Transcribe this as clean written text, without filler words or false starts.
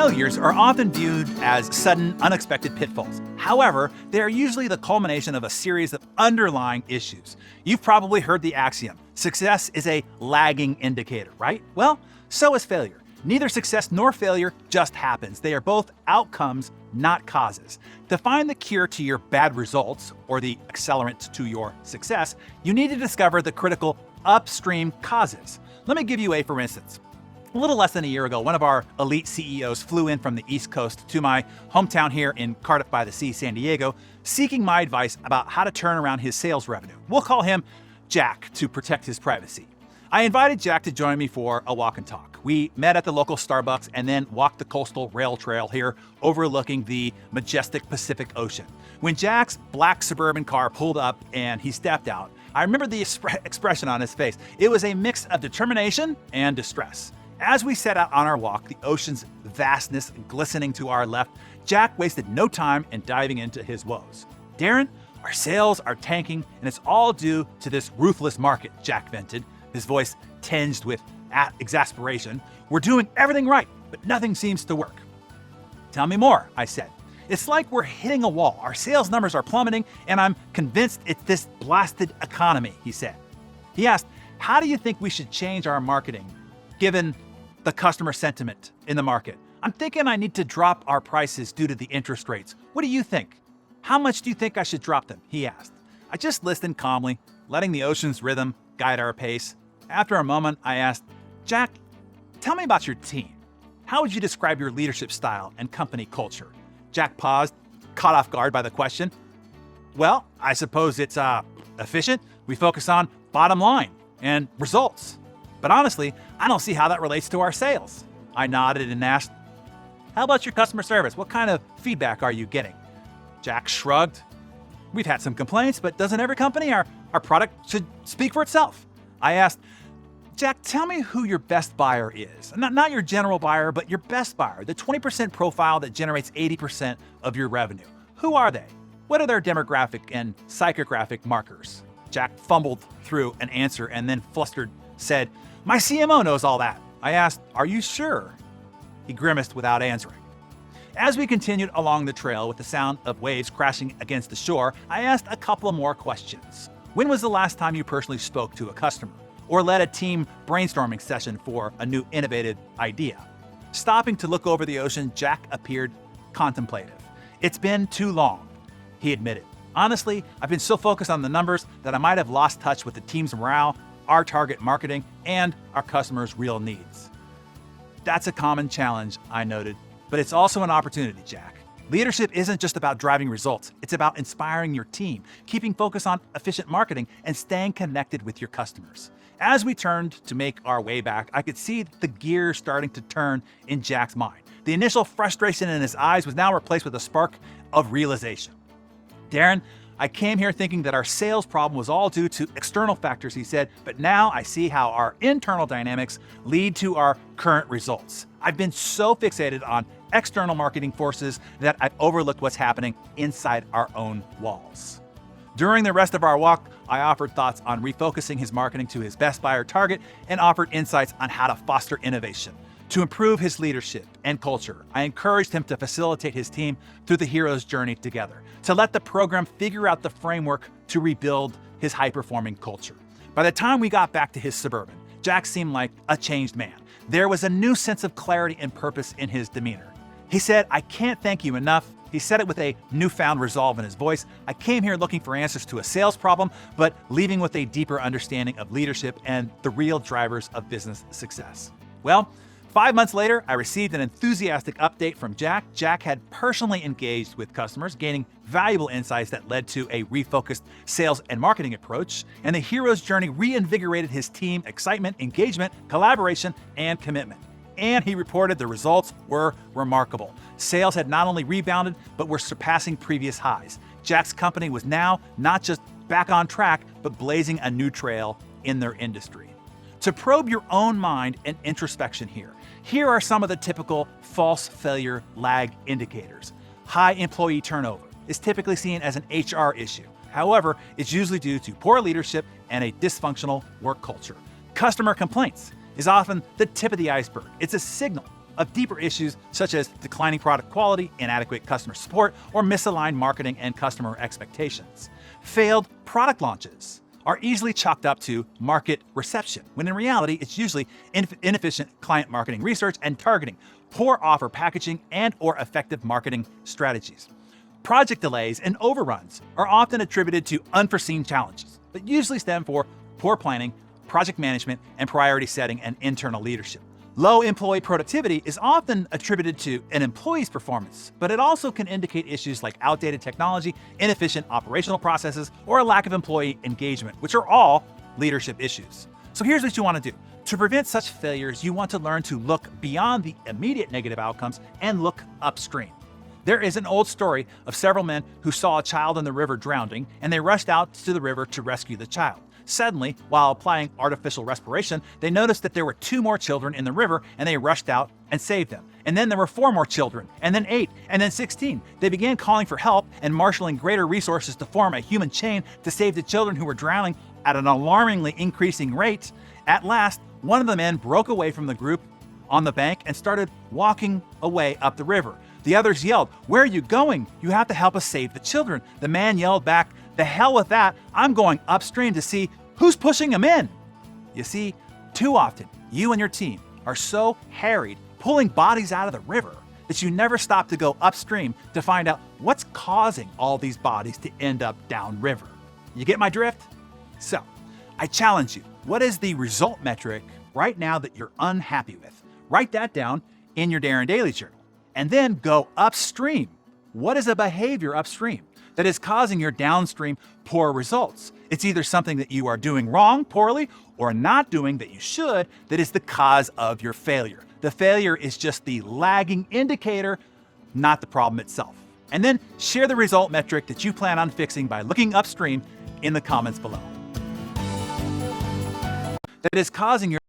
Failures are often viewed as sudden, unexpected pitfalls. However, they are usually the culmination of a series of underlying issues. You've probably heard the axiom, success is a lagging indicator, right? Well, so is failure. Neither success nor failure just happens. They are both outcomes, not causes. To find the cure to your bad results, or the accelerant to your success, you need to discover the critical upstream causes. Let me give you a for instance. A little less than a year ago, one of our elite CEOs flew in from the East Coast to my hometown here in Cardiff by the Sea, San Diego, seeking my advice about how to turn around his sales revenue. We'll call him Jack to protect his privacy. I invited Jack to join me for a walk and talk. We met at the local Starbucks and then walked the coastal rail trail here overlooking the majestic Pacific Ocean. When Jack's black Suburban car pulled up and he stepped out, I remember the expression on his face. It was a mix of determination and distress. As we set out on our walk, the ocean's vastness glistening to our left, Jack wasted no time in diving into his woes. Darren, our sales are tanking, and it's all due to this ruthless market, Jack vented, his voice tinged with exasperation. We're doing everything right, but nothing seems to work. Tell me more, I said. It's like we're hitting a wall. Our sales numbers are plummeting, and I'm convinced it's this blasted economy, he said. He asked, how do you think we should change our marketing, given the customer sentiment in the market? I'm thinking I need to drop our prices due to the interest rates. What do you think? How much do you think I should drop them? He asked. I just listened calmly, letting the ocean's rhythm guide our pace. After a moment, I asked, Jack, tell me about your team. How would you describe your leadership style and company culture? Jack paused, caught off guard by the question. Well, I suppose it's efficient. We focus on bottom line and results. But honestly, I don't see how that relates to our sales. I nodded and asked, how about your customer service? What kind of feedback are you getting? Jack shrugged. We've had some complaints, but doesn't every company? Our product should speak for itself. I asked, Jack, tell me who your best buyer is. Not your general buyer, but your best buyer, the 20% profile that generates 80% of your revenue. Who are they? What are their demographic and psychographic markers? Jack fumbled through an answer and then flustered said, my CMO knows all that. I asked, are you sure? He grimaced without answering. As we continued along the trail with the sound of waves crashing against the shore, I asked a couple more questions. When was the last time you personally spoke to a customer or led a team brainstorming session for a new innovative idea? Stopping to look over the ocean, Jack appeared contemplative. It's been too long, he admitted. Honestly, I've been so focused on the numbers that I might have lost touch with the team's morale, our target marketing, and our customers' real needs. That's a common challenge, I noted, but it's also an opportunity, Jack. Leadership isn't just about driving results. It's about inspiring your team, keeping focus on efficient marketing, and staying connected with your customers. As we turned to make our way back, I could see the gears starting to turn in Jack's mind. The initial frustration in his eyes was now replaced with a spark of realization. Darren, I came here thinking that our sales problem was all due to external factors, he said, but now I see how our internal dynamics lead to our current results. I've been so fixated on external marketing forces that I've overlooked what's happening inside our own walls. During the rest of our walk, I offered thoughts on refocusing his marketing to his best buyer target and offered insights on how to foster innovation. To improve his leadership and culture, I encouraged him to facilitate his team through the hero's journey together, to let the program figure out the framework to rebuild his high-performing culture. By the time we got back to his Suburban, Jack seemed like a changed man. There was a new sense of clarity and purpose in his demeanor. He said, I can't thank you enough. He said it with a newfound resolve in his voice. I came here looking for answers to a sales problem, but leaving with a deeper understanding of leadership and the real drivers of business success. Well, 5 months later, I received an enthusiastic update from Jack. Jack had personally engaged with customers, gaining valuable insights that led to a refocused sales and marketing approach, and the hero's journey reinvigorated his team excitement, engagement, collaboration, and commitment. And he reported the results were remarkable. Sales had not only rebounded, but were surpassing previous highs. Jack's company was now not just back on track, but blazing a new trail in their industry. To probe your own mind and introspection here are some of the typical false failure lag indicators. High employee turnover is typically seen as an HR issue. However, it's usually due to poor leadership and a dysfunctional work culture. Customer complaints is often the tip of the iceberg. It's a signal of deeper issues such as declining product quality, inadequate customer support, or misaligned marketing and customer expectations. Failed product launches are easily chalked up to market reception, when in reality, it's usually inefficient client marketing research and targeting, poor offer packaging, and/or effective marketing strategies. Project delays and overruns are often attributed to unforeseen challenges, but usually stem from poor planning, project management, and priority setting and internal leadership. Low employee productivity is often attributed to an employee's performance, but it also can indicate issues like outdated technology, inefficient operational processes, or a lack of employee engagement, which are all leadership issues. So here's what you want to do. To prevent such failures, you want to learn to look beyond the immediate negative outcomes and look upstream. There is an old story of several men who saw a child in the river drowning, and they rushed out to the river to rescue the child. Suddenly, while applying artificial respiration, they noticed that there were 2 more children in the river, and they rushed out and saved them. And then there were 4 more children, and then 8, and then 16. They began calling for help and marshaling greater resources to form a human chain to save the children who were drowning at an alarmingly increasing rate. At last, one of the men broke away from the group on the bank and started walking away up the river. The others yelled, "Where are you going? You have to help us save the children." The man yelled back, "The hell with that. I'm going upstream to see who's pushing him in." You see, too often, you and your team are so harried pulling bodies out of the river that you never stop to go upstream to find out what's causing all these bodies to end up downriver. You get my drift? So, I challenge you. What is the result metric right now that you're unhappy with? Write that down in your Darren Daily Journal. And then go upstream. What is a behavior upstream that is causing your downstream poor results? It's either something that you are doing wrong, poorly, or not doing that you should that is the cause of your failure. The failure is just the lagging indicator, not the problem itself. And then share the result metric that you plan on fixing by looking upstream in the comments below. That is causing your